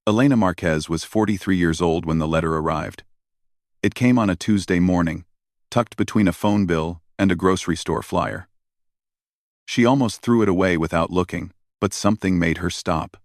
Elena Marquez was 43 years old when the letter arrived. It came on a Tuesday morning, tucked between a phone bill and a grocery store flyer. She almost threw it away without looking, but something made her stop.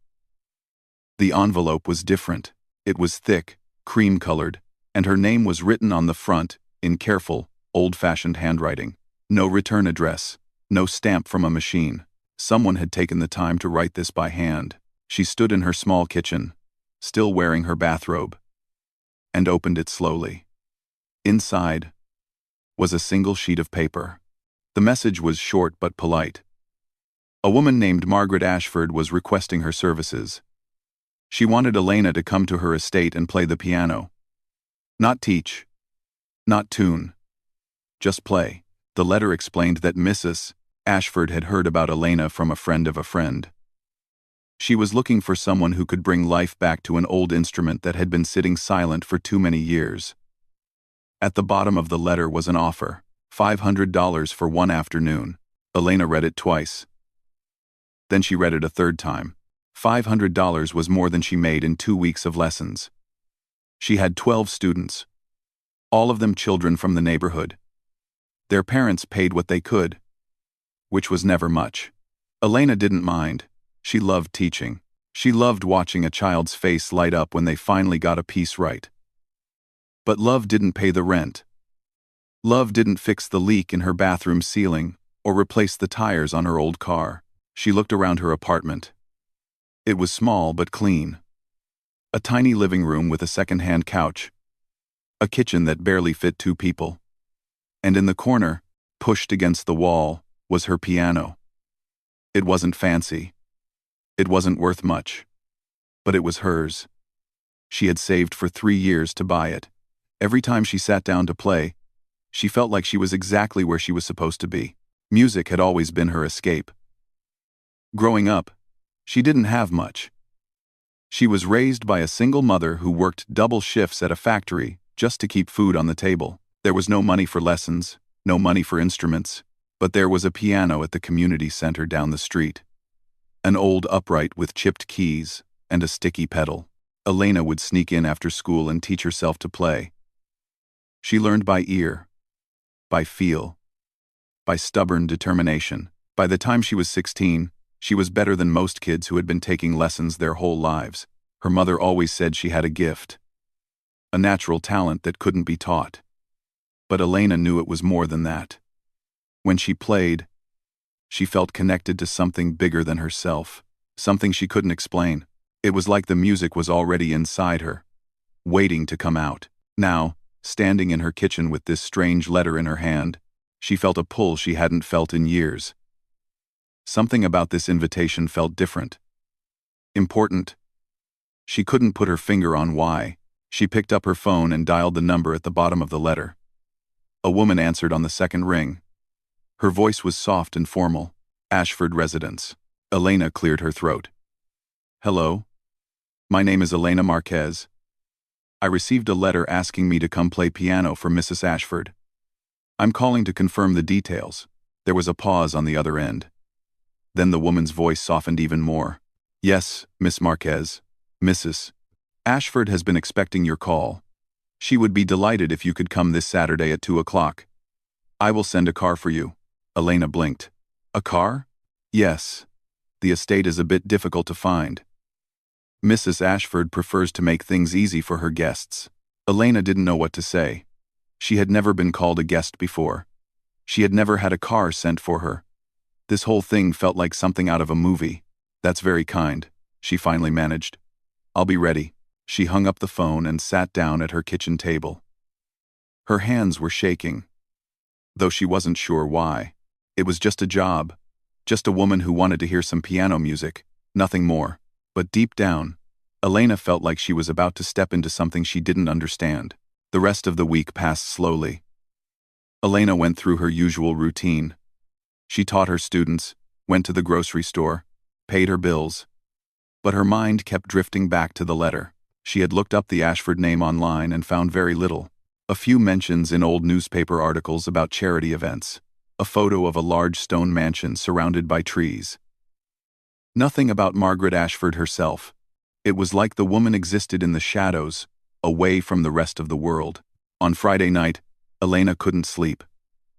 The envelope was different. It was thick, cream-colored, and her name was written on the front in careful, old-fashioned handwriting. No return address, no stamp from a machine. Someone had taken the time to write this by hand. She stood in her small kitchen, still wearing her bathrobe, and opened it slowly. Inside was a single sheet of paper. The message was short but polite. A woman named Margaret Ashford was requesting her services. She wanted Elena to come to her estate and play the piano. Not teach, not tune, just play. The letter explained that Mrs. Ashford had heard about Elena from a friend of a friend. She was looking for someone who could bring life back to an old instrument that had been sitting silent for too many years. At the bottom of the letter was an offer, $500 for one afternoon. Elena read it twice. Then she read it a third time. $500 was more than she made in 2 weeks of lessons. She had 12 students, all of them children from the neighborhood. Their parents paid what they could, which was never much. Elena didn't mind. She loved teaching. She loved watching a child's face light up when they finally got a piece right. But love didn't pay the rent. Love didn't fix the leak in her bathroom ceiling or replace the tires on her old car. She looked around her apartment. It was small but clean. A tiny living room with a second-hand couch. A kitchen that barely fit 2 people. And in the corner, pushed against the wall, was her piano. It wasn't fancy. It wasn't worth much. But it was hers. She had saved for 3 years to buy it. Every time she sat down to play, she felt like she was exactly where she was supposed to be. Music had always been her escape. Growing up, she didn't have much. She was raised by a single mother who worked double shifts at a factory just to keep food on the table. There was no money for lessons, no money for instruments, but there was a piano at the community center down the street. An old upright with chipped keys and a sticky pedal. Elena would sneak in after school and teach herself to play. She learned by ear, by feel, by stubborn determination. By the time she was 16, she was better than most kids who had been taking lessons their whole lives. Her mother always said she had a gift, a natural talent that couldn't be taught. But Elena knew it was more than that. When she played, she felt connected to something bigger than herself, something she couldn't explain. It was like the music was already inside her, waiting to come out. Now, standing in her kitchen with this strange letter in her hand, she felt a pull she hadn't felt in years. Something about this invitation felt different. Important. She couldn't put her finger on why. She picked up her phone and dialed the number at the bottom of the letter. A woman answered on the second ring. Her voice was soft and formal. Ashford residence. Elena cleared her throat. Hello? My name is Elena Marquez. I received a letter asking me to come play piano for Mrs. Ashford. I'm calling to confirm the details. There was a pause on the other end. Then the woman's voice softened even more. Yes, Miss Marquez. Mrs. Ashford has been expecting your call. She would be delighted if you could come this Saturday at 2 o'clock. I will send a car for you. Elena blinked. A car? Yes. The estate is a bit difficult to find. Mrs. Ashford prefers to make things easy for her guests. Elena didn't know what to say. She had never been called a guest before. She had never had a car sent for her. This whole thing felt like something out of a movie. That's very kind, she finally managed. I'll be ready. She hung up the phone and sat down at her kitchen table. Her hands were shaking, though she wasn't sure why. It was just a job, just a woman who wanted to hear some piano music, nothing more. But deep down, Elena felt like she was about to step into something she didn't understand. The rest of the week passed slowly. Elena went through her usual routine. She taught her students, went to the grocery store, paid her bills. But her mind kept drifting back to the letter. She had looked up the Ashford name online and found very little. A few mentions in old newspaper articles about charity events. A photo of a large stone mansion surrounded by trees. Nothing about Margaret Ashford herself. It was like the woman existed in the shadows, away from the rest of the world. On Friday night, Elena couldn't sleep.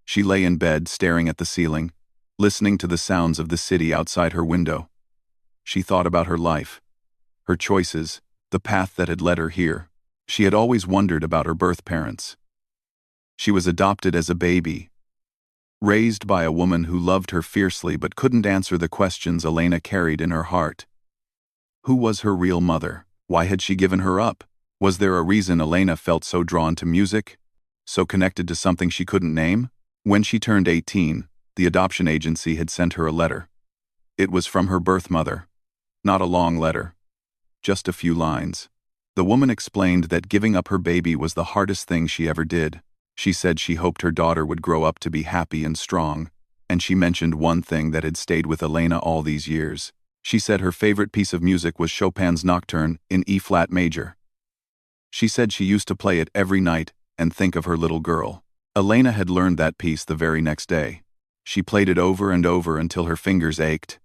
She lay in bed staring at the ceiling, listening to the sounds of the city outside her window. She thought about her life, her choices, the path that had led her here. She had always wondered about her birth parents. She was adopted as a baby, raised by a woman who loved her fiercely but couldn't answer the questions Elena carried in her heart. Who was her real mother? Why had she given her up? Was there a reason Elena felt so drawn to music, so connected to something she couldn't name? When she turned 18, the adoption agency had sent her a letter. It was from her birth mother. Not a long letter, just a few lines. The woman explained that giving up her baby was the hardest thing she ever did. She said she hoped her daughter would grow up to be happy and strong, and she mentioned one thing that had stayed with Elena all these years. She said her favorite piece of music was Chopin's Nocturne in E-flat major. She said she used to play it every night and think of her little girl. Elena had learned that piece the very next day. She played it over and over until her fingers ached.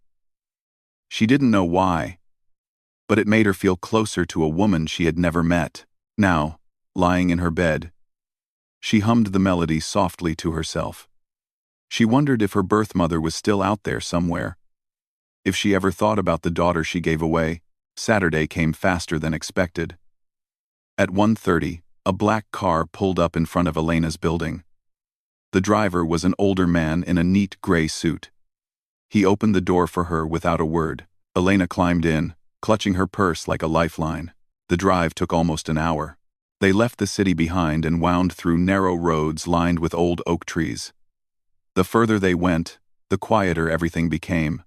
She didn't know why, but it made her feel closer to a woman she had never met. Now, lying in her bed, she hummed the melody softly to herself. She wondered if her birth mother was still out there somewhere. If she ever thought about the daughter she gave away. Saturday came faster than expected. At 1:30, a black car pulled up in front of Elena's building. The driver was an older man in a neat gray suit. He opened the door for her without a word. Elena climbed in, clutching her purse like a lifeline. The drive took almost an hour. They left the city behind and wound through narrow roads lined with old oak trees. The further they went, the quieter everything became.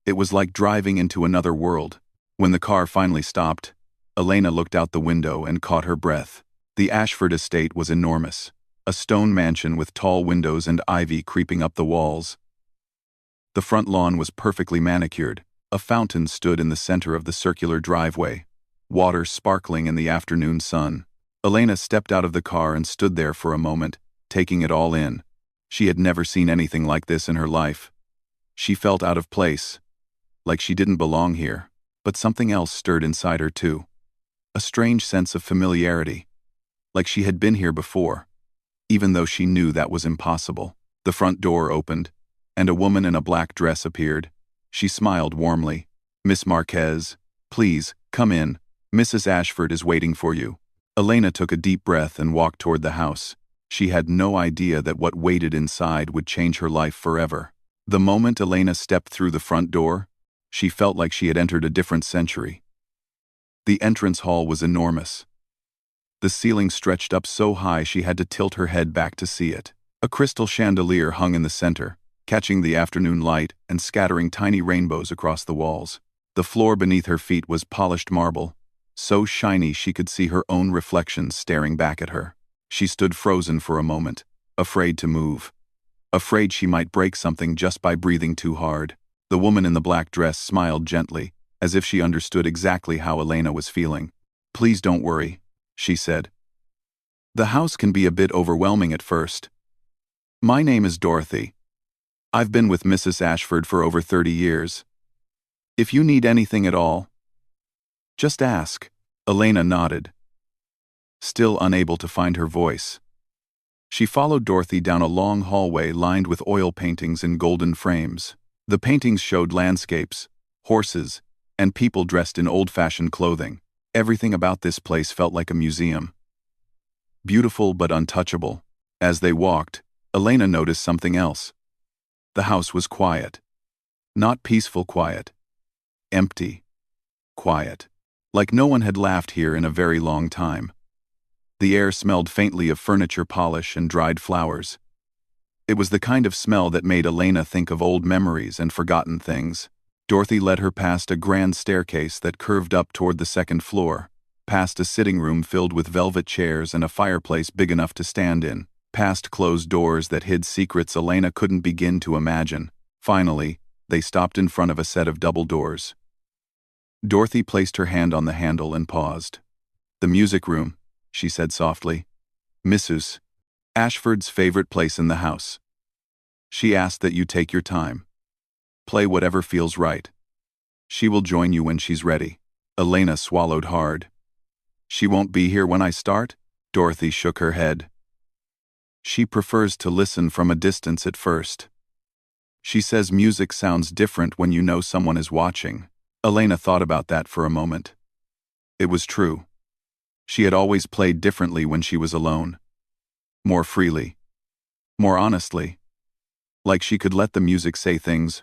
It was like driving into another world. When the car finally stopped, Elena looked out the window and caught her breath. The Ashford estate was enormous, a stone mansion with tall windows and ivy creeping up the walls. The front lawn was perfectly manicured. A fountain stood in the center of the circular driveway, water sparkling in the afternoon sun. Elena stepped out of the car and stood there for a moment, taking it all in. She had never seen anything like this in her life. She felt out of place, like she didn't belong here, but something else stirred inside her too. A strange sense of familiarity, like she had been here before, even though she knew that was impossible. The front door opened, and a woman in a black dress appeared. She smiled warmly. "Miss Marquez, please, come in. Mrs. Ashford is waiting for you." Elena took a deep breath and walked toward the house. She had no idea that what waited inside would change her life forever. The moment Elena stepped through the front door, she felt like she had entered a different century. The entrance hall was enormous. The ceiling stretched up so high she had to tilt her head back to see it. A crystal chandelier hung in the center, catching the afternoon light and scattering tiny rainbows across the walls. The floor beneath her feet was polished marble, so shiny she could see her own reflection staring back at her. She stood frozen for a moment, afraid to move, afraid she might break something just by breathing too hard. The woman in the black dress smiled gently, as if she understood exactly how Elena was feeling. "Please don't worry," she said. "The house can be a bit overwhelming at first. My name is Dorothy. I've been with Mrs. Ashford for over 30 years. If you need anything at all, just ask." Elena nodded, still unable to find her voice. She followed Dorothy down a long hallway lined with oil paintings in golden frames. The paintings showed landscapes, horses, and people dressed in old-fashioned clothing. Everything about this place felt like a museum. Beautiful but untouchable. As they walked, Elena noticed something else. The house was quiet. Not peaceful quiet. Empty. Quiet. Like no one had laughed here in a very long time. The air smelled faintly of furniture polish and dried flowers. It was the kind of smell that made Elena think of old memories and forgotten things. Dorothy led her past a grand staircase that curved up toward the second floor, past a sitting room filled with velvet chairs and a fireplace big enough to stand in, past closed doors that hid secrets Elena couldn't begin to imagine. Finally, they stopped in front of a set of double doors. Dorothy placed her hand on the handle and paused. "The music room," she said softly. "Mrs. Ashford's favorite place in the house. She asked that you take your time. Play whatever feels right. She will join you when she's ready." Elena swallowed hard. She won't be here when I start? Dorothy shook her head. She prefers to listen from a distance at first. She says music sounds different when you know someone is watching. Elena thought about that for a moment. It was true. She had always played differently when she was alone. More freely. More honestly. Like she could let the music say things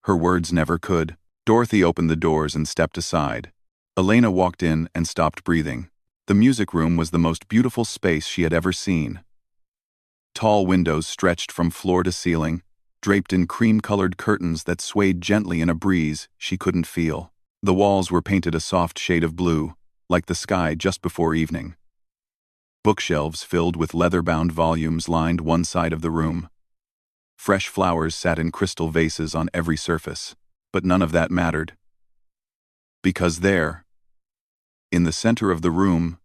her words never could. Dorothy opened the doors and stepped aside. Elena walked in and stopped breathing. The music room was the most beautiful space she had ever seen. Tall windows stretched from floor to ceiling, draped in cream-colored curtains that swayed gently in a breeze she couldn't feel. The walls were painted a soft shade of blue, like the sky just before evening. Bookshelves filled with leather-bound volumes lined one side of the room. Fresh flowers sat in crystal vases on every surface, but none of that mattered. Because there, in the center of the room,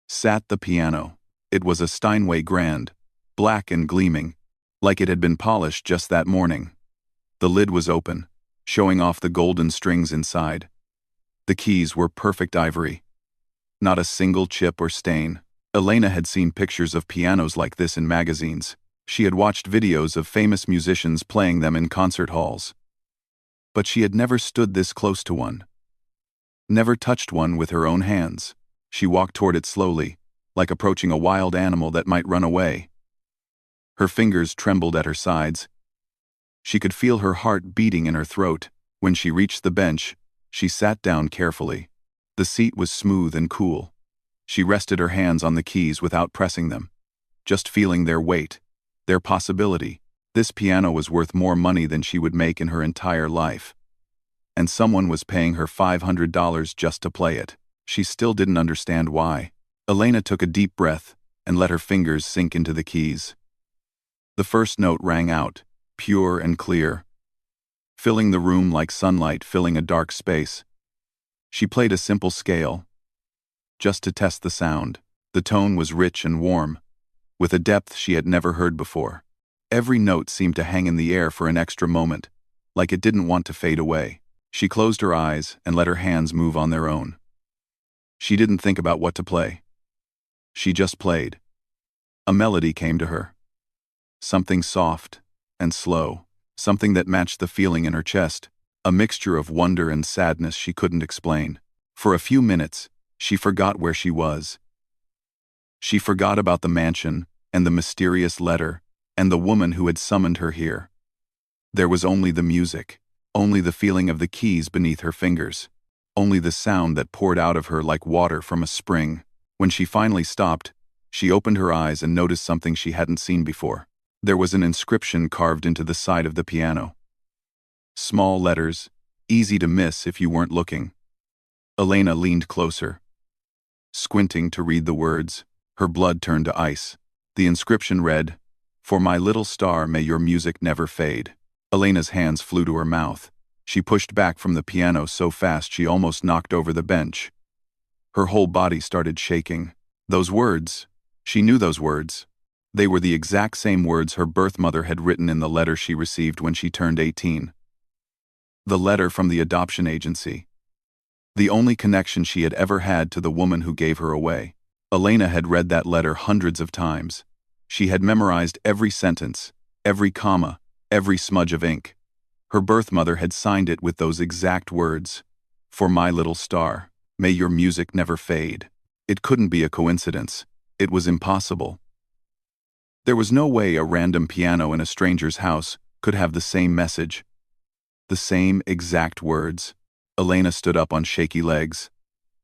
sat the piano. It was a Steinway grand, black and gleaming, like it had been polished just that morning. The lid was open, showing off the golden strings inside. The keys were perfect ivory. Not a single chip or stain. Elena had seen pictures of pianos like this in magazines. She had watched videos of famous musicians playing them in concert halls. But she had never stood this close to one. Never touched one with her own hands. She walked toward it slowly, like approaching a wild animal that might run away. Her fingers trembled at her sides. She could feel her heart beating in her throat. When she reached the bench, she sat down carefully. The seat was smooth and cool. She rested her hands on the keys without pressing them, just feeling their weight, their possibility. This piano was worth more money than she would make in her entire life. And someone was paying her $500 just to play it. She still didn't understand why. Elena took a deep breath and let her fingers sink into the keys. The first note rang out, pure and clear, filling the room like sunlight filling a dark space. She played a simple scale, just to test the sound. The tone was rich and warm, with a depth she had never heard before. Every note seemed to hang in the air for an extra moment, like it didn't want to fade away. She closed her eyes and let her hands move on their own. She didn't think about what to play. She just played. A melody came to her. Something soft and slow, something that matched the feeling in her chest, a mixture of wonder and sadness she couldn't explain. For a few minutes, she forgot where she was. She forgot about the mansion and the mysterious letter and the woman who had summoned her here. There was only the music, only the feeling of the keys beneath her fingers, only the sound that poured out of her like water from a spring. When she finally stopped, she opened her eyes and noticed something she hadn't seen before. There was an inscription carved into the side of the piano. Small letters, easy to miss if you weren't looking. Elena leaned closer, squinting to read the words. Her blood turned to ice. The inscription read, "For my little star, may your music never fade." Elena's hands flew to her mouth. She pushed back from the piano so fast she almost knocked over the bench. Her whole body started shaking. Those words, she knew those words. They were the exact same words her birth mother had written in the letter she received when she turned 18. The letter from the adoption agency. The only connection she had ever had to the woman who gave her away. Elena had read that letter hundreds of times. She had memorized every sentence, every comma, every smudge of ink. Her birth mother had signed it with those exact words. "For my little star, may your music never fade." It couldn't be a coincidence. It was impossible. There was no way a random piano in a stranger's house could have the same message. The same exact words. Elena stood up on shaky legs.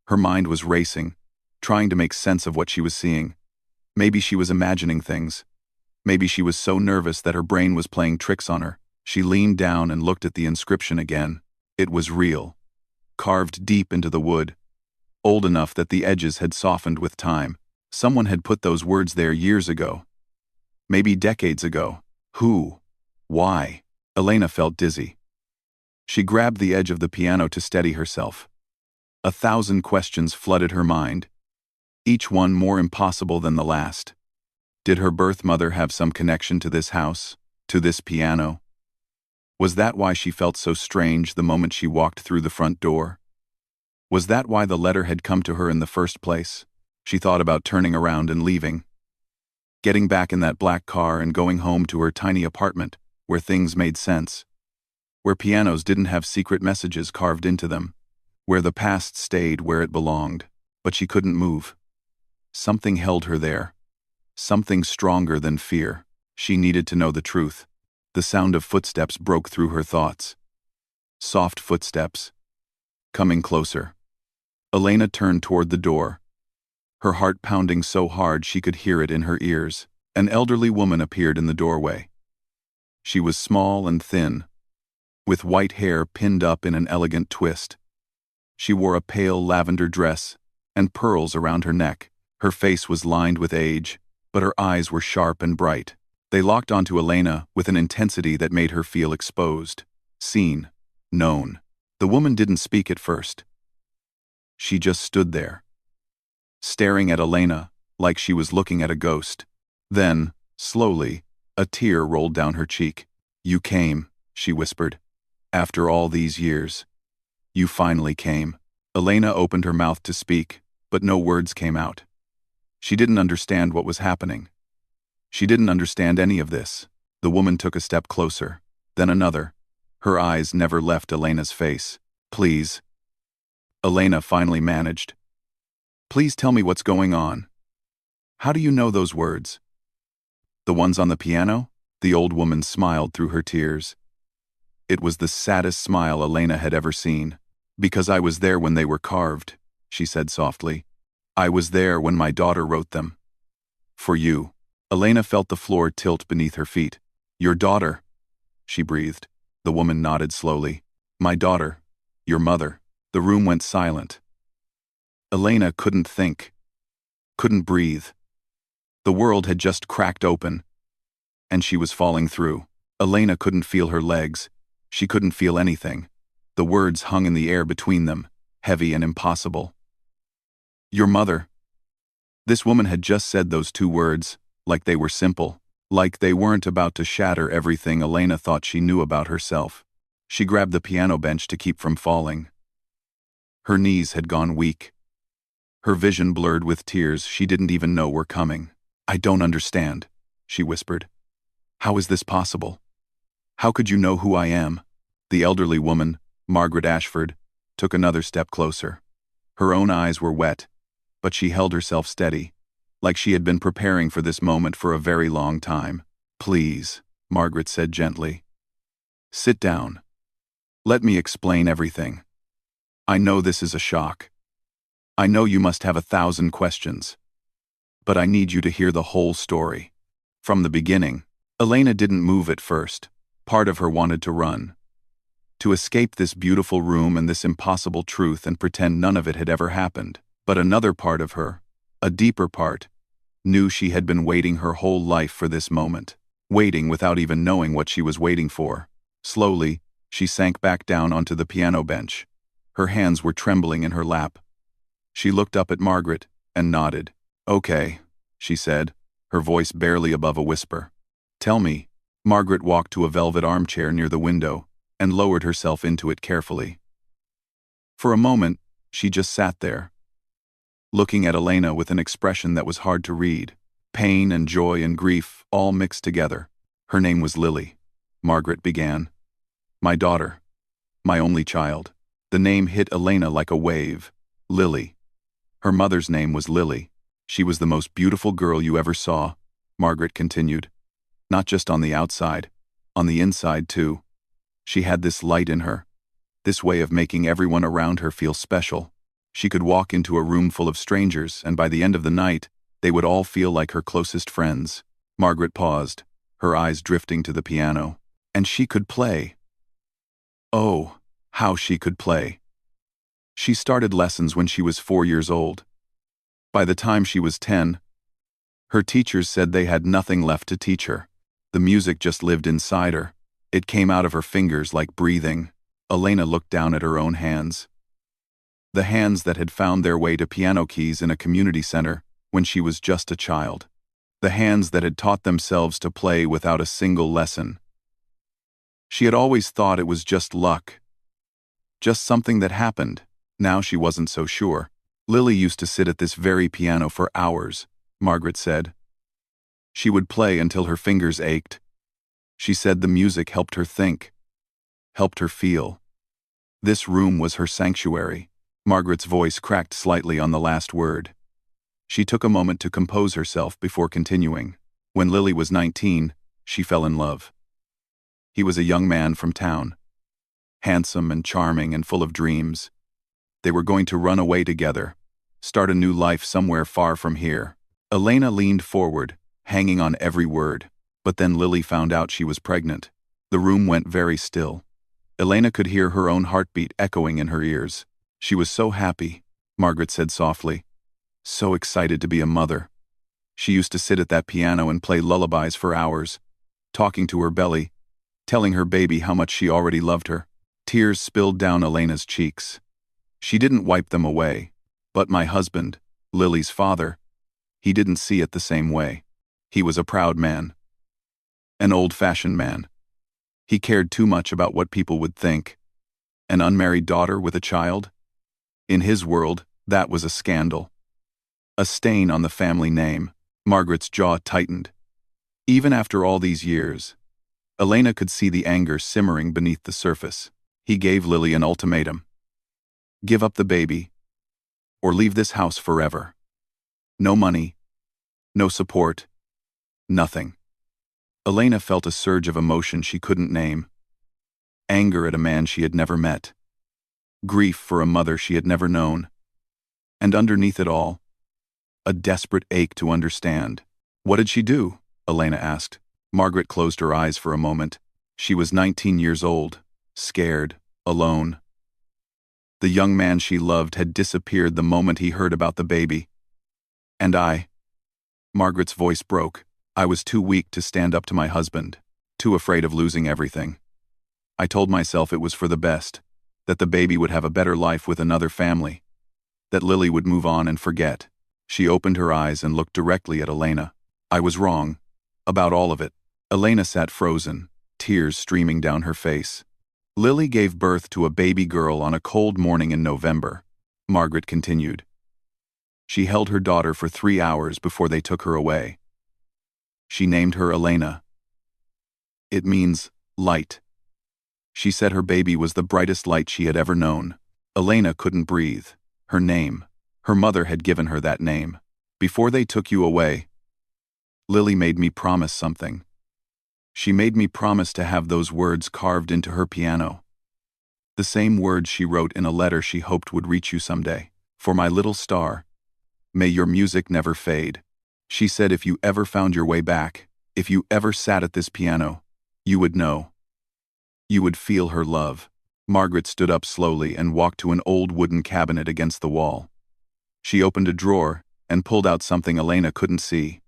Her mind was racing, trying to make sense of what she was seeing. Maybe she was imagining things. Maybe she was so nervous that her brain was playing tricks on her. She leaned down and looked at the inscription again. It was real. Carved deep into the wood. Old enough that the edges had softened with time. Someone had put those words there years ago. Maybe decades ago. Who? Why? Elena felt dizzy. She grabbed the edge of the piano to steady herself. 1,000 questions flooded her mind, each one more impossible than the last. Did her birth mother have some connection to this house, to this piano? Was that why she felt so strange the moment she walked through the front door? Was that why the letter had come to her in the first place? She thought about turning around and leaving. Getting back in that black car and going home to her tiny apartment, where things made sense. Where pianos didn't have secret messages carved into them. Where the past stayed where it belonged. But she couldn't move. Something held her there. Something stronger than fear. She needed to know the truth. The sound of footsteps broke through her thoughts. Soft footsteps. Coming closer. Elena turned toward the door. Her heart pounding so hard she could hear it in her ears. An elderly woman appeared in the doorway. She was small and thin, with white hair pinned up in an elegant twist. She wore a pale lavender dress and pearls around her neck. Her face was lined with age, but her eyes were sharp and bright. They locked onto Elena with an intensity that made her feel exposed, seen, known. The woman didn't speak at first. She just stood there, staring at Elena like she was looking at a ghost. Then, slowly, a tear rolled down her cheek. "You came," she whispered. "After all these years. You finally came." Elena opened her mouth to speak, but no words came out. She didn't understand what was happening. She didn't understand any of this. The woman took a step closer, then another. Her eyes never left Elena's face. "Please." Elena finally managed. "Please tell me what's going on. How do you know those words?" "The ones on the piano?" The old woman smiled through her tears. It was the saddest smile Elena had ever seen. "Because I was there when they were carved," she said softly. "I was there when my daughter wrote them. For you." Elena felt the floor tilt beneath her feet. "Your daughter," she breathed. The woman nodded slowly. "My daughter. Your mother." The room went silent. Elena couldn't think. Couldn't breathe. The world had just cracked open, and she was falling through. Elena couldn't feel her legs. She couldn't feel anything. The words hung in the air between them, heavy and impossible. "Your mother." This woman had just said those two words, like they were simple, like they weren't about to shatter everything Elena thought she knew about herself. She grabbed the piano bench to keep from falling. Her knees had gone weak. Her vision blurred with tears she didn't even know were coming. "I don't understand," she whispered. "How is this possible? How could you know who I am?" The elderly woman, Margaret Ashford, took another step closer. Her own eyes were wet, but she held herself steady, like she had been preparing for this moment for a very long time. "Please," Margaret said gently. "Sit down. Let me explain everything. I know this is a shock. I know you must have 1,000 questions. But I need you to hear the whole story. From the beginning." Elena didn't move at first. Part of her wanted to run. To escape this beautiful room and this impossible truth and pretend none of it had ever happened. But another part of her, a deeper part, knew she had been waiting her whole life for this moment. Waiting without even knowing what she was waiting for. Slowly, she sank back down onto the piano bench. Her hands were trembling in her lap. She looked up at Margaret and nodded. "Okay," she said, her voice barely above a whisper. "Tell me." Margaret walked to a velvet armchair near the window and lowered herself into it carefully. For a moment, she just sat there, looking at Elena with an expression that was hard to read. Pain and joy and grief all mixed together. "Her name was Lily," Margaret began. "My daughter. My only child." The name hit Elena like a wave. Lily. Her mother's name was Lily. "She was the most beautiful girl you ever saw," Margaret continued. "Not just on the outside, on the inside too. She had this light in her, this way of making everyone around her feel special. She could walk into a room full of strangers, and by the end of the night, they would all feel like her closest friends." Margaret paused, her eyes drifting to the piano. "And she could play. Oh, how she could play. She started lessons when she was 4 years old. By the time she was 10, her teachers said they had nothing left to teach her. The music just lived inside her. It came out of her fingers like breathing." Elena looked down at her own hands. The hands that had found their way to piano keys in a community center when she was just a child. The hands that had taught themselves to play without a single lesson. She had always thought it was just luck. Just something that happened. Now she wasn't so sure. Lily used to sit at this very piano for hours, Margaret said. She would play until her fingers ached. She said the music helped her think, helped her feel. This room was her sanctuary. Margaret's voice cracked slightly on the last word. She took a moment to compose herself before continuing. When Lily was 19, she fell in love. He was a young man from town, handsome and charming and full of dreams. They were going to run away together, start a new life somewhere far from here. Elena leaned forward, hanging on every word. But then Lily found out she was pregnant. The room went very still. Elena could hear her own heartbeat echoing in her ears. She was so happy, Margaret said softly. So excited to be a mother. She used to sit at that piano and play lullabies for hours, talking to her belly, telling her baby how much she already loved her. Tears spilled down Elena's cheeks. She didn't wipe them away. But my husband, Lily's father, he didn't see it the same way. He was a proud man. An old-fashioned man. He cared too much about what people would think. An unmarried daughter with a child? In his world, that was a scandal. A stain on the family name. Margaret's jaw tightened. Even after all these years, Elena could see the anger simmering beneath the surface. He gave Lily an ultimatum. Give up the baby, or leave this house forever. No money, no support, nothing. Elena felt a surge of emotion she couldn't name. Anger at a man she had never met. Grief for a mother she had never known. And underneath it all, a desperate ache to understand. What did she do? Elena asked. Margaret closed her eyes for a moment. She was 19 years old, scared, alone. The young man she loved had disappeared the moment he heard about the baby. And Margaret's voice broke. I was too weak to stand up to my husband, too afraid of losing everything. I told myself it was for the best, that the baby would have a better life with another family, that Lily would move on and forget. She opened her eyes and looked directly at Elena. I was wrong. About all of it. Elena sat frozen, tears streaming down her face. Lily gave birth to a baby girl on a cold morning in November, Margaret continued. She held her daughter for 3 hours before they took her away. She named her Elena. It means light. She said her baby was the brightest light she had ever known. Elena couldn't breathe. Her name. Her mother had given her that name. Before they took you away, Lily made me promise something. She made me promise to have those words carved into her piano. The same words she wrote in a letter she hoped would reach you someday. For my little star, may your music never fade. She said if you ever found your way back, if you ever sat at this piano, you would know. You would feel her love. Margaret stood up slowly and walked to an old wooden cabinet against the wall. She opened a drawer and pulled out something Elena couldn't see.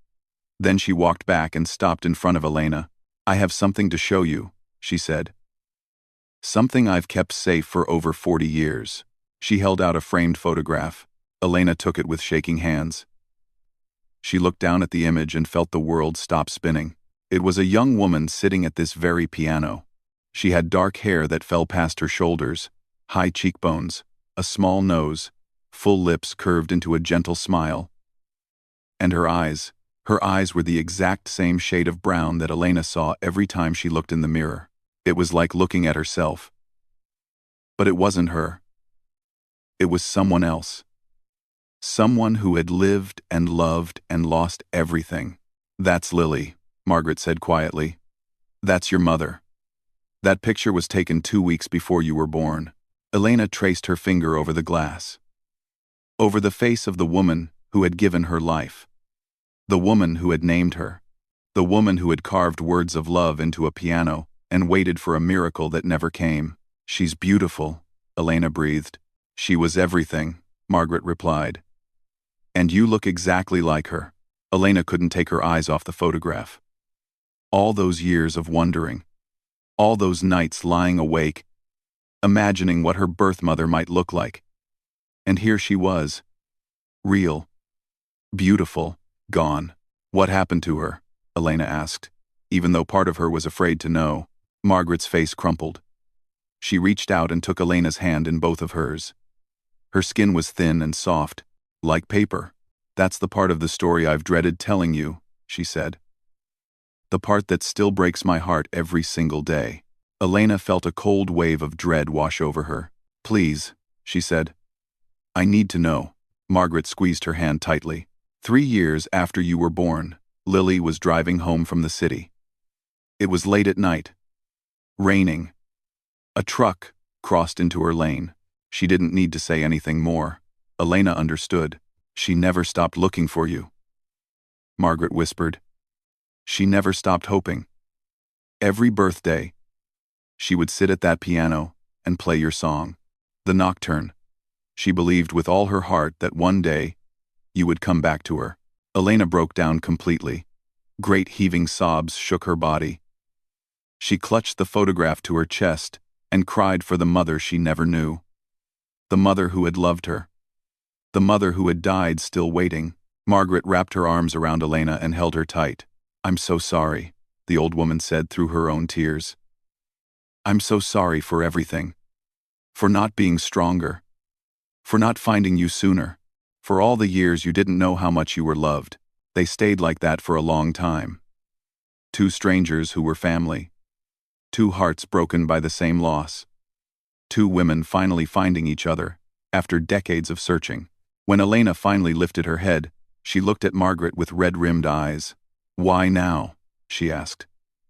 Then she walked back and stopped in front of Elena. I have something to show you, she said. Something I've kept safe for over 40 years. She held out a framed photograph. Elena took it with shaking hands. She looked down at the image and felt the world stop spinning. It was a young woman sitting at this very piano. She had dark hair that fell past her shoulders, high cheekbones, a small nose, full lips curved into a gentle smile. And her eyes were the exact same shade of brown that Elena saw every time she looked in the mirror. It was like looking at herself. But it wasn't her. It was someone else. Someone who had lived and loved and lost everything. That's Lily, Margaret said quietly. That's your mother. That picture was taken 2 weeks before you were born. Elena traced her finger over the glass. Over the face of the woman who had given her life. The woman who had named her. The woman who had carved words of love into a piano and waited for a miracle that never came. She's beautiful, Elena breathed. She was everything, Margaret replied. And you look exactly like her. Elena couldn't take her eyes off the photograph. All those years of wondering. All those nights lying awake, imagining what her birth mother might look like. And here she was. Real. Beautiful. Gone. What happened to her? Elena asked, even though part of her was afraid to know. Margaret's face crumpled. She reached out and took Elena's hand in both of hers. Her skin was thin and soft, like paper. "That's the part of the story I've dreaded telling you," she said. "The part that still breaks my heart every single day." Elena felt a cold wave of dread wash over her. "Please," she said. "I need to know." Margaret squeezed her hand tightly. 3 years after you were born, Lily was driving home from the city. It was late at night. Raining. A truck crossed into her lane. She didn't need to say anything more. Elena understood. "She never stopped looking for you," Margaret whispered. "She never stopped hoping. Every birthday, she would sit at that piano and play your song, the nocturne. She believed with all her heart that one day you would come back to her." Elena broke down completely. Great heaving sobs shook her body. She clutched the photograph to her chest and cried for the mother she never knew. The mother who had loved her. The mother who had died still waiting. Margaret wrapped her arms around Elena and held her tight. "I'm so sorry," the old woman said through her own tears. "I'm so sorry for everything. For not being stronger. For not finding you sooner. For all the years you didn't know how much you were loved." They stayed like that for a long time. Two strangers who were family. Two hearts broken by the same loss. Two women finally finding each other, after decades of searching. When Elena finally lifted her head, she looked at Margaret with red-rimmed eyes. "Why now?" she asked.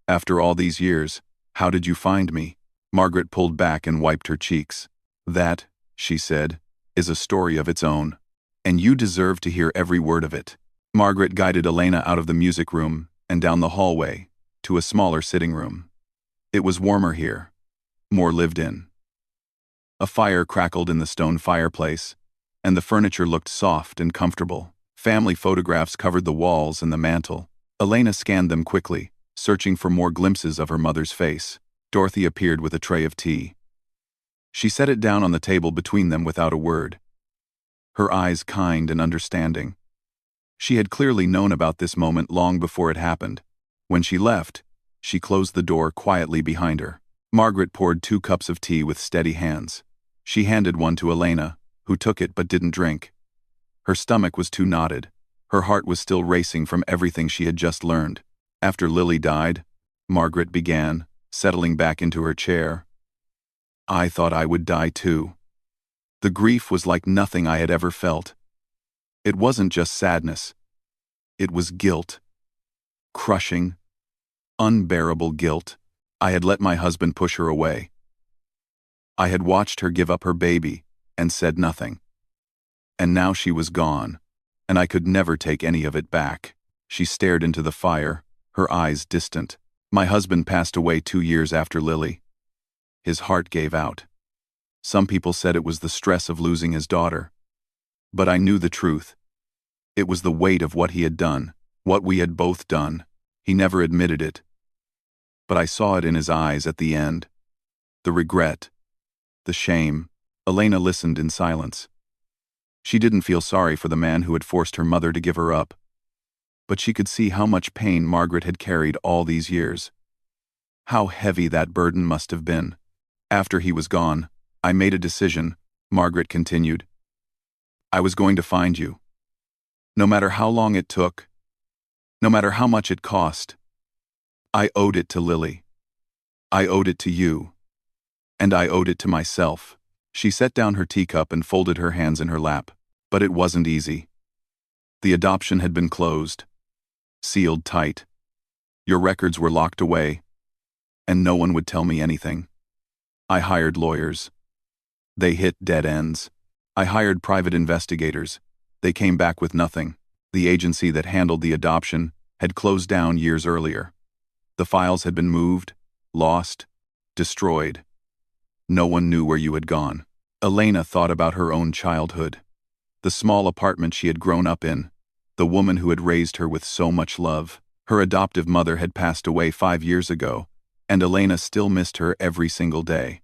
"After all these years, how did you find me?" Margaret pulled back and wiped her cheeks. "That," she said, "is a story of its own. And you deserve to hear every word of it." Margaret guided Elena out of the music room and down the hallway to a smaller sitting room. It was warmer here, more lived in. A fire crackled in the stone fireplace, and the furniture looked soft and comfortable. Family photographs covered the walls and the mantel. Elena scanned them quickly, searching for more glimpses of her mother's face. Dorothy appeared with a tray of tea. She set it down on the table between them without a word, her eyes kind and understanding. She had clearly known about this moment long before it happened. When she left, she closed the door quietly behind her. Margaret poured 2 cups of tea with steady hands. She handed one to Elena, who took it but didn't drink. Her stomach was too knotted. Her heart was still racing from everything she had just learned. "After Lily died," Margaret began, settling back into her chair, "I thought I would die too. The grief was like nothing I had ever felt. It wasn't just sadness. It was guilt. Crushing, unbearable guilt. I had let my husband push her away. I had watched her give up her baby and said nothing. And now she was gone, and I could never take any of it back." She stared into the fire, her eyes distant. "My husband passed away 2 years after Lily. His heart gave out. Some people said it was the stress of losing his daughter. But I knew the truth. It was the weight of what he had done, what we had both done. He never admitted it. But I saw it in his eyes at the end. The regret, the shame." Elena listened in silence. She didn't feel sorry for the man who had forced her mother to give her up. But she could see how much pain Margaret had carried all these years. How heavy that burden must have been. "After he was gone, I made a decision," Margaret continued. "I was going to find you. No matter how long it took, no matter how much it cost. I owed it to Lily. I owed it to you. And I owed it to myself." She set down her teacup and folded her hands in her lap. But it wasn't easy. The adoption had been closed, sealed tight. Your records were locked away, and no one would tell me anything. I hired lawyers. They hit dead ends. I hired private investigators. They came back with nothing. The agency that handled the adoption had closed down years earlier. The files had been moved, lost, destroyed. No one knew where you had gone. Elena thought about her own childhood. The small apartment she had grown up in. The woman who had raised her with so much love. Her adoptive mother had passed away 5 years ago, and Elena still missed her every single day.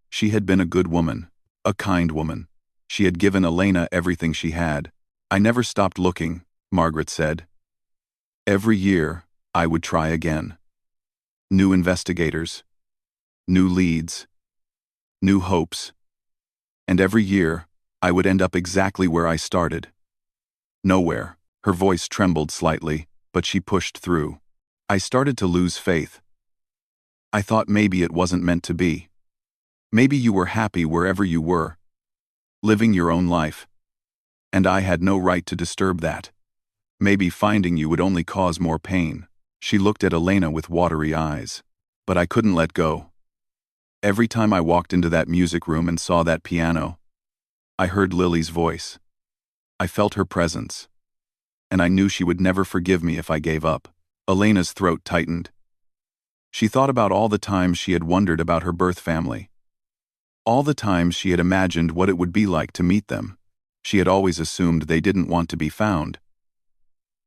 She had been a good woman, a kind woman. She had given Elena everything she had. "I never stopped looking," Margaret said. "Every year, I would try again. New investigators, new leads, new hopes. And every year, I would end up exactly where I started. Nowhere. Her voice trembled slightly, but she pushed through. I started to lose faith. I thought maybe it wasn't meant to be. Maybe you were happy wherever you were, living your own life. And I had no right to disturb that. Maybe finding you would only cause more pain. She looked at Elena with watery eyes. But I couldn't let go. Every time I walked into that music room and saw that piano, I heard Lily's voice. I felt her presence. And I knew she would never forgive me if I gave up. Elena's throat tightened. She thought about all the times she had wondered about her birth family. All the times she had imagined what it would be like to meet them. She had always assumed they didn't want to be found.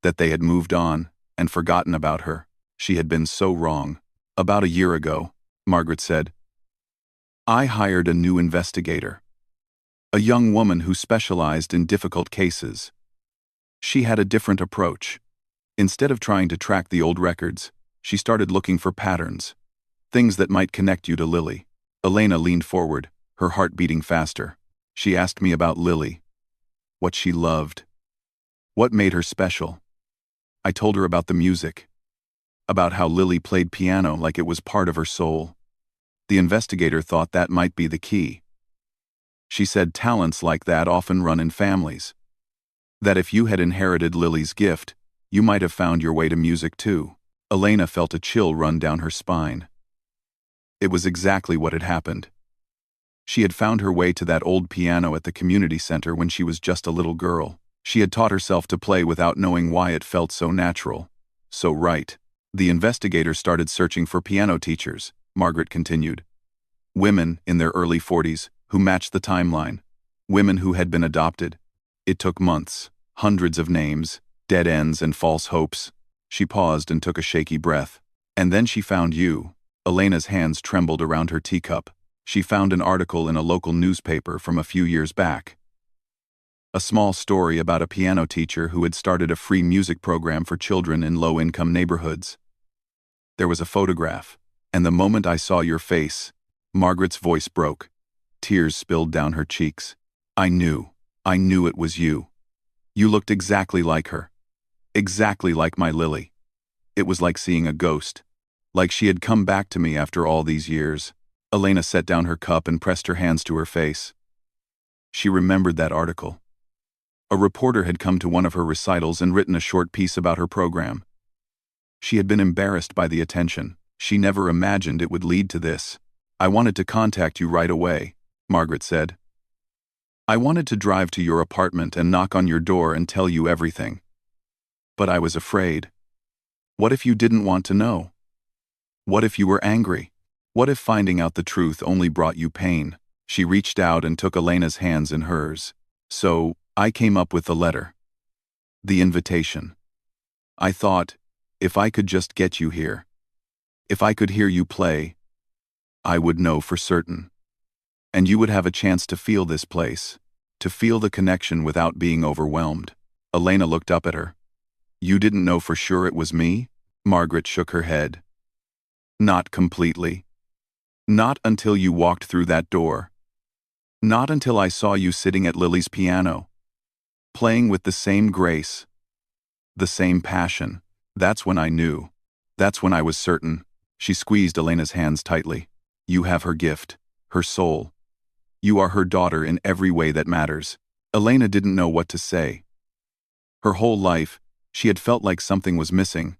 That they had moved on and forgotten about her. She had been so wrong. About a year ago, Margaret said, I hired a new investigator. A young woman who specialized in difficult cases. She had a different approach. Instead of trying to track the old records, she started looking for patterns. Things that might connect you to Lily. Elena leaned forward, her heart beating faster. She asked me about Lily. What she loved. What made her special. I told her about the music. About how Lily played piano like it was part of her soul. The investigator thought that might be the key. She said talents like that often run in families. That if you had inherited Lily's gift, you might have found your way to music too. Elena felt a chill run down her spine. It was exactly what had happened. She had found her way to that old piano at the community center when she was just a little girl. She had taught herself to play without knowing why it felt so natural, so right. The investigator started searching for piano teachers, Margaret continued. Women in their early 40s who matched the timeline. Women who had been adopted. It took months, hundreds of names, dead ends and false hopes. She paused and took a shaky breath. And then she found you. Elena's hands trembled around her teacup. She found an article in a local newspaper from a few years back. A small story about a piano teacher who had started a free music program for children in low-income neighborhoods. There was a photograph, and the moment I saw your face, Margaret's voice broke. Tears spilled down her cheeks. I knew it was you. You looked exactly like her. Exactly like my Lily. It was like seeing a ghost. Like she had come back to me after all these years. Elena set down her cup and pressed her hands to her face. She remembered that article. A reporter had come to one of her recitals and written a short piece about her program. She had been embarrassed by the attention. She never imagined it would lead to this. I wanted to contact you right away, Margaret said. I wanted to drive to your apartment and knock on your door and tell you everything. But I was afraid. What if you didn't want to know? What if you were angry? What if finding out the truth only brought you pain? She reached out and took Elena's hands in hers. So, I came up with the letter. The invitation. I thought, if I could just get you here. If I could hear you play, I would know for certain. And you would have a chance to feel this place. To feel the connection without being overwhelmed. Elena looked up at her. You didn't know for sure it was me? Margaret shook her head. Not completely. Not until you walked through that door. Not until I saw you sitting at Lily's piano. Playing with the same grace. The same passion. That's when I knew. That's when I was certain. She squeezed Elena's hands tightly. You have her gift. Her soul. You are her daughter in every way that matters. Elena didn't know what to say. Her whole life, she had felt like something was missing.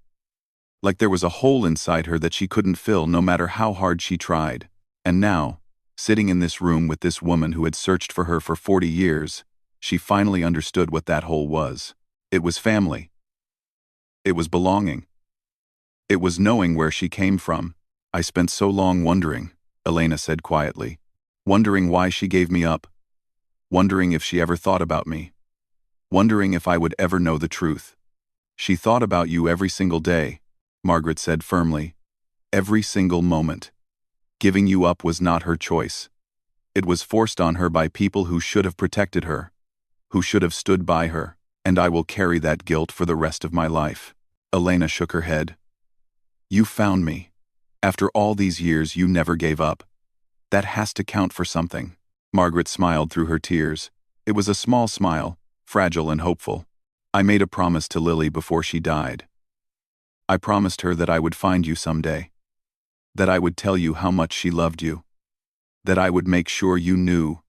Like there was a hole inside her that she couldn't fill no matter how hard she tried. And now, sitting in this room with this woman who had searched for her for 40 years, she finally understood what that hole was. It was family. It was belonging. It was knowing where she came from. I spent so long wondering, Elena said quietly. Wondering why she gave me up. Wondering if she ever thought about me. Wondering if I would ever know the truth. She thought about you every single day, Margaret said firmly. Every single moment. Giving you up was not her choice. It was forced on her by people who should have protected her. Who should have stood by her. And I will carry that guilt for the rest of my life. Elena shook her head. You found me. After all these years, you never gave up. That has to count for something. Margaret smiled through her tears. It was a small smile, fragile and hopeful. I made a promise to Lily before she died. I promised her that I would find you someday. That I would tell you how much she loved you. That I would make sure you knew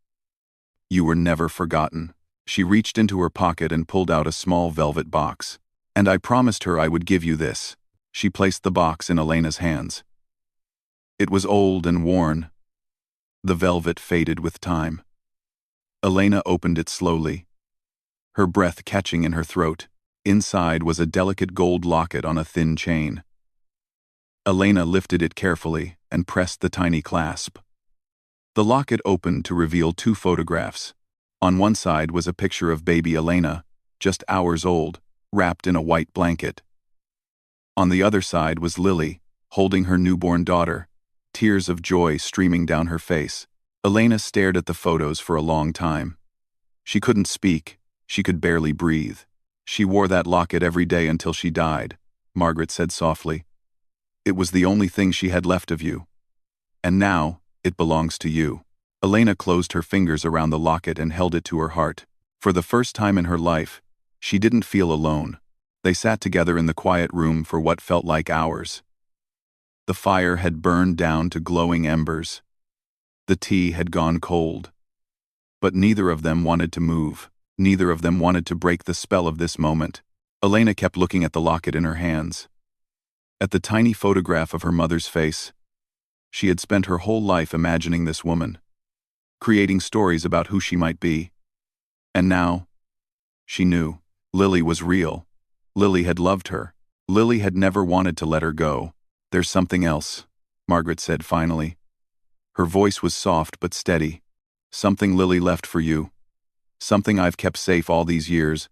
you were never forgotten. She reached into her pocket and pulled out a small velvet box. And I promised her I would give you this. She placed the box in Elena's hands. It was old and worn. The velvet faded with time. Elena opened it slowly, her breath catching in her throat. Inside was a delicate gold locket on a thin chain. Elena lifted it carefully and pressed the tiny clasp. The locket opened to reveal 2 photographs. On one side was a picture of baby Elena, just hours old, wrapped in a white blanket. On the other side was Lily, holding her newborn daughter, tears of joy streaming down her face. Elena stared at the photos for a long time. She couldn't speak, she could barely breathe. She wore that locket every day until she died, Margaret said softly. It was the only thing she had left of you. And now, it belongs to you. Elena closed her fingers around the locket and held it to her heart. For the first time in her life, she didn't feel alone. They sat together in the quiet room for what felt like hours. The fire had burned down to glowing embers. The tea had gone cold. But neither of them wanted to move. Neither of them wanted to break the spell of this moment. Elena kept looking at the locket in her hands. At the tiny photograph of her mother's face. She had spent her whole life imagining this woman, creating stories about who she might be. And now, she knew. Lily was real. Lily had loved her. Lily had never wanted to let her go. There's something else, Margaret said finally. Her voice was soft but steady. Something Lily left for you. Something I've kept safe all these years,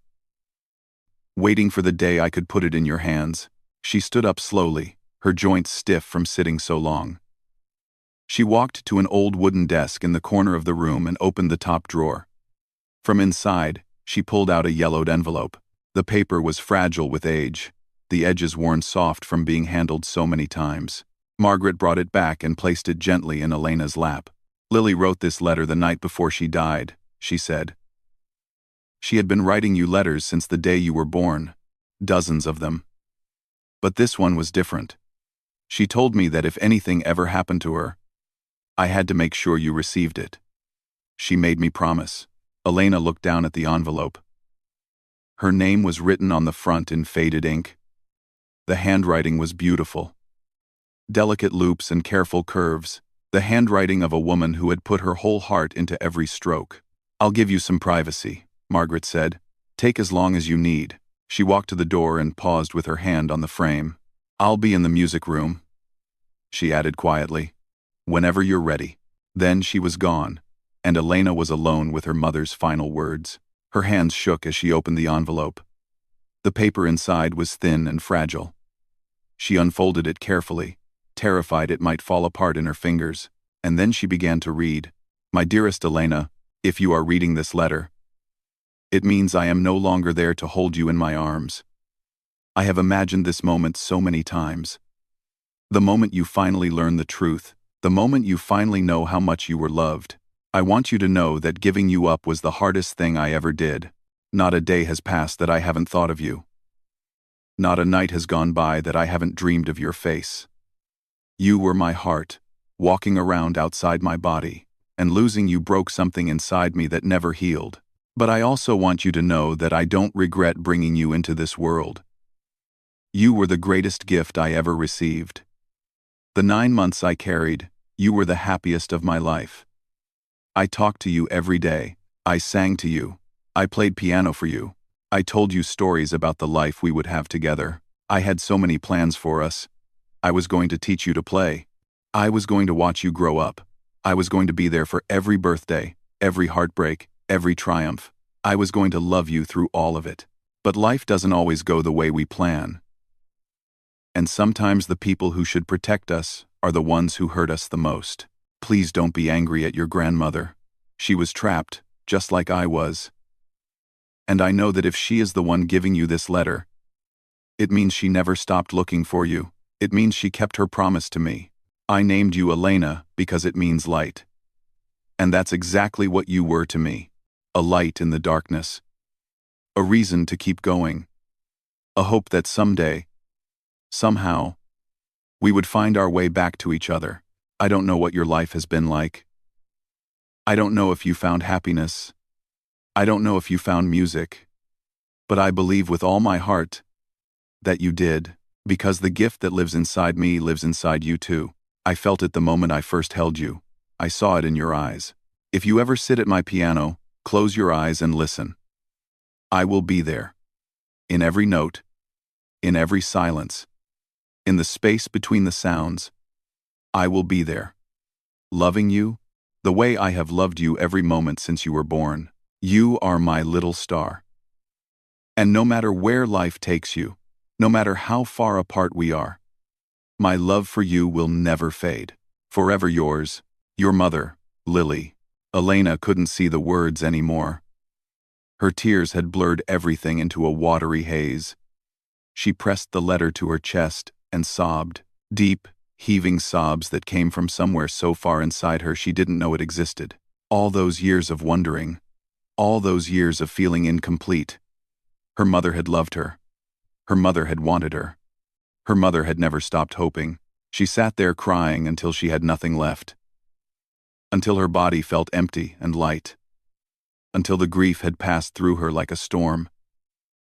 waiting for the day I could put it in your hands. She stood up slowly, her joints stiff from sitting so long. She walked to an old wooden desk in the corner of the room and opened the top drawer. From inside, she pulled out a yellowed envelope. The paper was fragile with age, the edges worn soft from being handled so many times. Margaret brought it back and placed it gently in Elena's lap. Lily wrote this letter the night before she died, she said. She had been writing you letters since the day you were born, dozens of them. But this one was different. She told me that if anything ever happened to her, I had to make sure you received it. She made me promise. Elena looked down at the envelope. Her name was written on the front in faded ink. The handwriting was beautiful. Delicate loops and careful curves, the handwriting of a woman who had put her whole heart into every stroke. I'll give you some privacy, Margaret said. Take as long as you need. She walked to the door and paused with her hand on the frame. I'll be in the music room, she added quietly. Whenever you're ready. Then she was gone, and Elena was alone with her mother's final words. Her hands shook as she opened the envelope. The paper inside was thin and fragile. She unfolded it carefully, terrified it might fall apart in her fingers, and then she began to read. My dearest Elena, if you are reading this letter, it means I am no longer there to hold you in my arms. I have imagined this moment so many times. The moment you finally learn the truth, the moment you finally know how much you were loved. I want you to know that giving you up was the hardest thing I ever did. Not a day has passed that I haven't thought of you. Not a night has gone by that I haven't dreamed of your face. You were my heart, walking around outside my body, and losing you broke something inside me that never healed. But I also want you to know that I don't regret bringing you into this world. You were the greatest gift I ever received. The 9 months I carried, you were the happiest of my life. I talked to you every day. I sang to you. I played piano for you. I told you stories about the life we would have together. I had so many plans for us. I was going to teach you to play. I was going to watch you grow up. I was going to be there for every birthday, every heartbreak, every triumph. I was going to love you through all of it. But life doesn't always go the way we plan. And sometimes the people who should protect us are the ones who hurt us the most. Please don't be angry at your grandmother. She was trapped, just like I was. And I know that if she is the one giving you this letter, it means she never stopped looking for you. It means she kept her promise to me. I named you Elena because it means light. And that's exactly what you were to me. a light in the darkness, a reason to keep going, a hope that someday, somehow, we would find our way back to each other. I don't know what your life has been like. I don't know if you found happiness. I don't know if you found music. But I believe with all my heart that you did, because the gift that lives inside me lives inside you too. I felt it the moment I first held you. I saw it in your eyes. If you ever sit at my piano, close your eyes and listen. I will be there. In every note, in every silence, in the space between the sounds, I will be there. Loving you, the way I have loved you every moment since you were born. You are my little star. And no matter where life takes you, no matter how far apart we are, my love for you will never fade. Forever yours, your mother, Lily. Elena couldn't see the words anymore. Her tears had blurred everything into a watery haze. She pressed the letter to her chest and sobbed, deep, heaving sobs that came from somewhere so far inside her she didn't know it existed. All those years of wondering, all those years of feeling incomplete. Her mother had loved her. Her mother had wanted her. Her mother had never stopped hoping. She sat there crying until she had nothing left. Until her body felt empty and light. Until the grief had passed through her like a storm,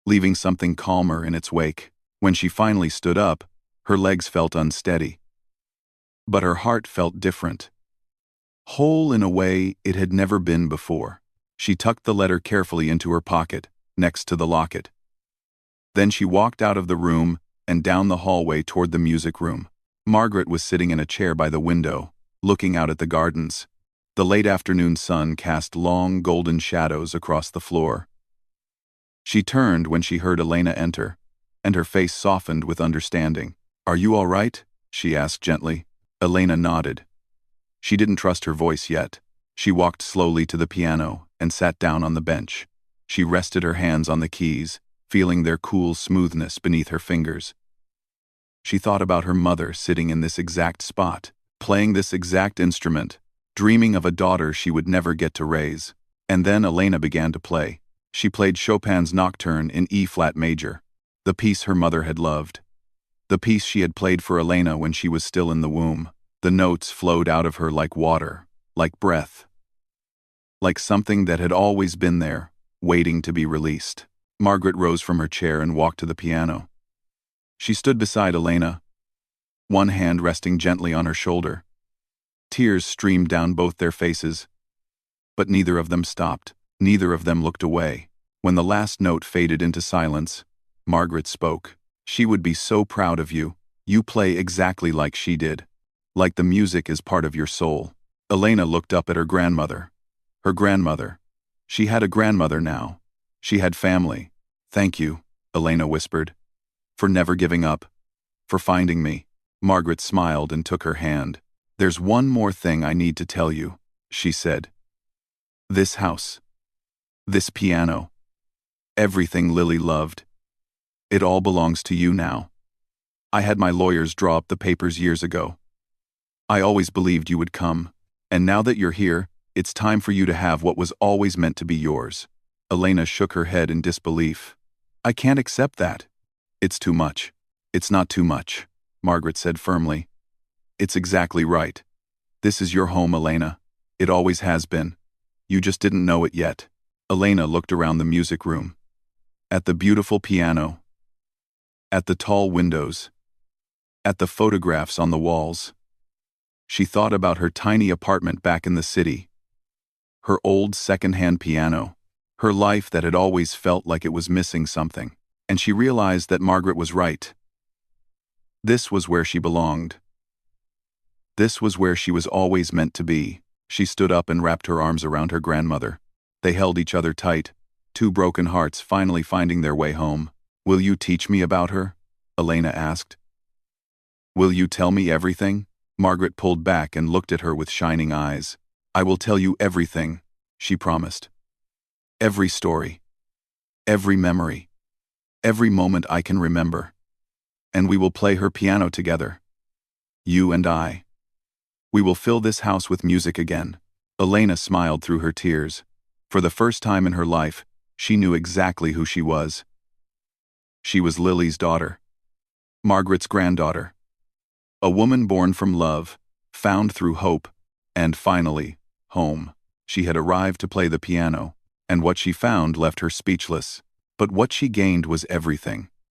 leaving something calmer in its wake. When she finally stood up, her legs felt unsteady. But her heart felt different. Whole in a way it had never been before. She tucked the letter carefully into her pocket, next to the locket. Then she walked out of the room and down the hallway toward the music room. Margaret was sitting in a chair by the window, looking out at the gardens. The late afternoon sun cast long golden shadows across the floor. She turned when she heard Elena enter, and her face softened with understanding. "Are you all right?" she asked gently. Elena nodded. She didn't trust her voice yet. She walked slowly to the piano and sat down on the bench. She rested her hands on the keys, feeling their cool smoothness beneath her fingers. She thought about her mother sitting in this exact spot, playing this exact instrument, dreaming of a daughter she would never get to raise. And then Elena began to play. She played Chopin's Nocturne in E-flat major, the piece her mother had loved. The piece she had played for Elena when she was still in the womb. The notes flowed out of her like water, like breath, like something that had always been there, waiting to be released. Margaret rose from her chair and walked to the piano. She stood beside Elena, one hand resting gently on her shoulder. Tears streamed down both their faces, but neither of them stopped. Neither of them looked away. When the last note faded into silence, Margaret spoke. "She would be so proud of you. You play exactly like she did. Like the music is part of your soul." Elena looked up at her grandmother. Her grandmother. She had a grandmother now. She had family. "Thank you," Elena whispered, "for never giving up, for finding me." Margaret smiled and took her hand. "There's one more thing I need to tell you," she said. "This house, this piano, everything Lily loved, it all belongs to you now. I had my lawyers draw up the papers years ago. I always believed you would come, and now that you're here, it's time for you to have what was always meant to be yours." Elena shook her head in disbelief. "I can't accept that. It's too much." "It's not too much," Margaret said firmly. "It's exactly right. This is your home, Elena. It always has been. You just didn't know it yet." Elena looked around the music room. At the beautiful piano. At the tall windows. At the photographs on the walls. She thought about her tiny apartment back in the city. Her old second-hand piano. Her life that had always felt like it was missing something. And she realized that Margaret was right. This was where she belonged. This was where she was always meant to be. She stood up and wrapped her arms around her grandmother. They held each other tight, two broken hearts finally finding their way home. "Will you teach me about her?" Elena asked. "Will you tell me everything?" Margaret pulled back and looked at her with shining eyes. "I will tell you everything," she promised. "Every story. Every memory. Every moment I can remember. And we will play her piano together. You and I. We will fill this house with music again." Elena smiled through her tears. For the first time in her life, she knew exactly who she was. She was Lily's daughter, Margaret's granddaughter. A woman born from love, found through hope, and finally, home. She had arrived to play the piano, and what she found left her speechless. But what she gained was everything.